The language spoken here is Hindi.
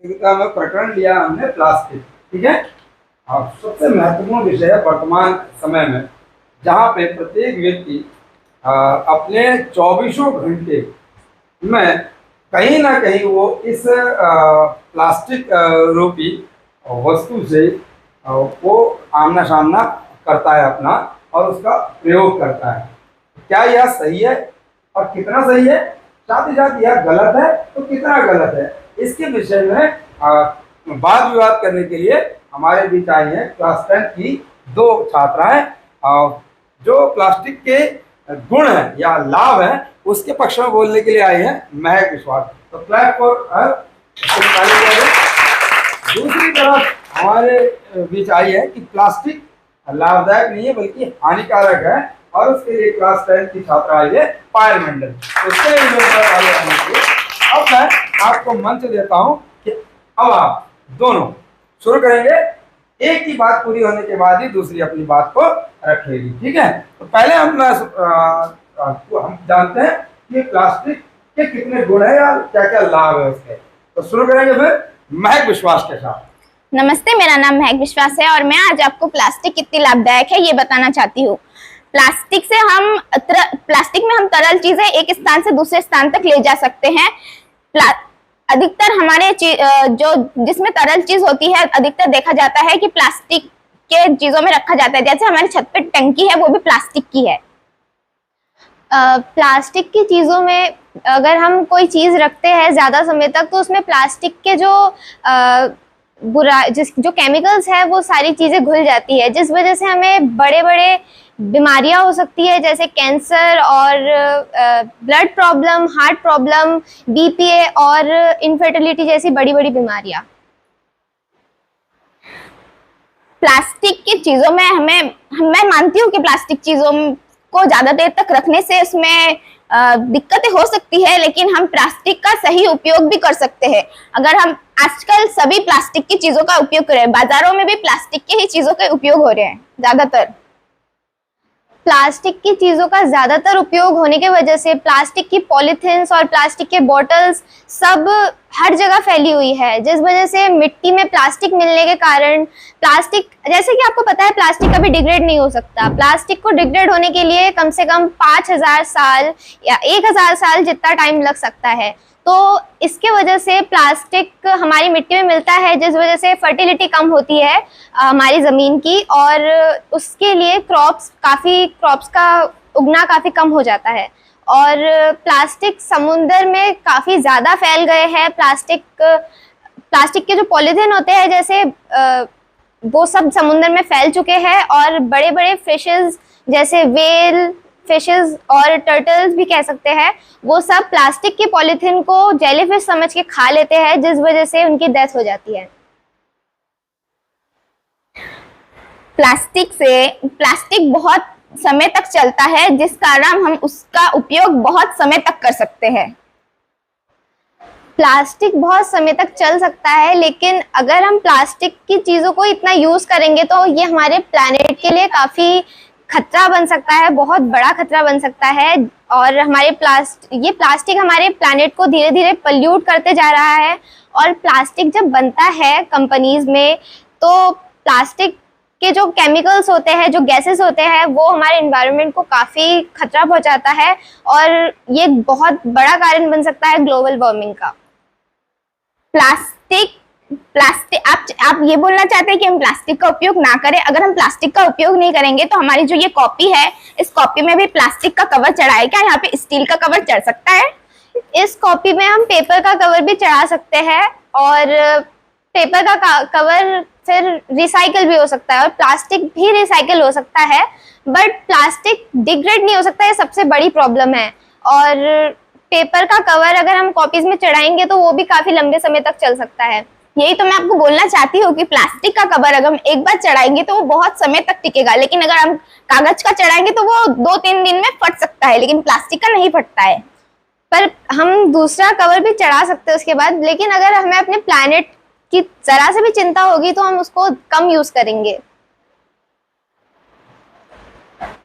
पत्रिका में प्रकरण लिया हमने प्लास्टिक, ठीक है। अब सबसे महत्वपूर्ण विषय है वर्तमान समय में, जहाँ पे प्रत्येक व्यक्ति अपने 24 घंटे में कहीं ना कहीं वो इस प्लास्टिक रूपी वस्तु से वो आमना सामना करता है अपना, और उसका प्रयोग करता है। क्या यह सही है और कितना सही है, साथ ही साथ यह गलत है तो कितना गलत है, इसके विषय में वाद विवाद करने के लिए हमारे बीच आई हैं क्लास 10 की 2 छात्राएं, जो प्लास्टिक के गुण है या लाभ है उसके पक्ष में बोलने के लिए आई हैं महक विश्वास। तो क्लैप फॉर। दूसरी तरफ हमारे बीच आई है कि प्लास्टिक लाभदायक नहीं है बल्कि हानिकारक है, और उसके लिए क्लास 10 की छात्रा आई है पायल मंडल। उससे अब मैं आपको मंच देता हूं कि अब आप दोनों शुरू करेंगे, एक की बात पूरी होने के बाद ही दूसरी अपनी बात को रखेगी, ठीक है। तो पहले हम जानते हैं कि प्लास्टिक के कितने गुण है या क्या क्या लाभ है उसके। तो शुरू करेंगे फिर महक विश्वास के साथ। नमस्ते, मेरा नाम महक विश्वास है और मैं आज आपको प्लास्टिक कितनी लाभदायक है ये बताना चाहती हूँ। प्लास्टिक में हम तरल चीजें एक स्थान से दूसरे स्थान तक ले जा सकते हैं। अधिकतर हमारे जो जिसमें तरल चीज होती है, अधिकतर देखा जाता है कि प्लास्टिक के चीजों में रखा जाता है। जैसे हमारी छत पे टंकी है, वो भी प्लास्टिक की है। प्लास्टिक की चीजों में अगर हम कोई चीज रखते हैं ज्यादा समय तक, तो उसमें प्लास्टिक के जो केमिकल्स है वो सारी चीजें घुल जाती है, जिस वजह से हमें बड़े बड़े बीमारियां हो सकती है, जैसे कैंसर और blood problem, heart problem, BPA और इनफर्टिलिटी जैसी बड़ी बड़ी बीमारियां। प्लास्टिक की चीजों में मैं मानती हूँ कि प्लास्टिक चीजों को ज्यादा देर तक रखने से उसमें दिक्कतें हो सकती है, लेकिन हम प्लास्टिक का सही उपयोग भी कर सकते हैं। अगर हम आजकल सभी प्लास्टिक की चीजों का उपयोग कर रहे हैं, बाजारों में भी प्लास्टिक के ही चीजों का उपयोग हो रहे हैं। ज्यादातर प्लास्टिक की चीजों का ज्यादातर उपयोग होने की वजह से प्लास्टिक की पॉलीथिन्स और प्लास्टिक के बॉटल्स सब हर जगह फैली हुई है, जिस वजह से मिट्टी में प्लास्टिक मिलने के कारण प्लास्टिक, जैसे कि आपको पता है, प्लास्टिक कभी डिग्रेड नहीं हो सकता। प्लास्टिक को डिग्रेड होने के लिए कम से कम 5000 साल या 1000 साल जितना टाइम लग सकता है। तो इसके वजह से प्लास्टिक हमारी मिट्टी में मिलता है, जिस वजह से फर्टिलिटी कम होती है हमारी ज़मीन की, और उसके लिए क्रॉप्स का उगना काफ़ी कम हो जाता है। और प्लास्टिक समुद्र में काफ़ी ज़्यादा फैल गए हैं। प्लास्टिक के जो पॉलीथीन होते हैं, जैसे वो सब समुद्र में फैल चुके हैं, और बड़े बड़े फिशेस जैसे वेल फिशेस और टर्टल्स भी कह सकते हैं, वो सब प्लास्टिक की पॉलीथीन को जेलीफिश समझ के खा लेते हैं, जिस वजह से उनकी डेथ हो जाती है। प्लास्टिक बहुत समय तक चलता है, जिस कारण हम उसका उपयोग बहुत समय तक कर सकते हैं। प्लास्टिक बहुत समय तक चल सकता है, लेकिन अगर हम प्लास्टिक की चीज़ों को इतना यूज़ करेंगे तो ये हमारे प्लैनेट के लिए काफ़ी खतरा बन सकता है, बहुत बड़ा खतरा बन सकता है। और ये प्लास्टिक हमारे प्लैनेट को धीरे धीरे पल्यूट करते जा रहा है। और प्लास्टिक जब बनता है कंपनीज में, तो प्लास्टिक के जो केमिकल्स होते हैं, जो गैसेस होते हैं, वो हमारे एनवायरनमेंट को काफ़ी खतरा पहुंचाता है, और ये बहुत बड़ा कारण बन सकता है ग्लोबल वार्मिंग का। प्लास्टिक आप ये बोलना चाहते हैं कि हम प्लास्टिक का उपयोग ना करें। अगर हम प्लास्टिक का उपयोग नहीं करेंगे तो हमारी जो ये कॉपी है, इस कॉपी में भी प्लास्टिक का कवर चढ़ा है क्या? यहाँ पे स्टील का कवर चढ़ सकता है। इस कॉपी में हम पेपर का कवर भी चढ़ा सकते हैं, और पेपर का कवर फिर रिसाइकल भी हो सकता है, और प्लास्टिक भी रिसाइकल हो सकता है, बट प्लास्टिक डिग्रेड नहीं हो सकता, ये सबसे बड़ी प्रॉब्लम है। और पेपर का कवर अगर हम कॉपीज में चढ़ाएंगे तो वो भी काफी लंबे समय तक चल सकता है। यही तो मैं आपको बोलना चाहती हूँ कि प्लास्टिक का कवर अगर हम एक बार चढ़ाएंगे तो वो बहुत समय तक टिकेगा, लेकिन अगर हम कागज का चढ़ाएंगे तो वो 2-3 दिन में फट सकता है, लेकिन प्लास्टिक का नहीं फटता है। पर हम दूसरा कवर भी चढ़ा सकते हैं उसके बाद, लेकिन अगर हमें अपने प्लैनेट की जरा से भी चिंता होगी तो हम उसको कम यूज करेंगे।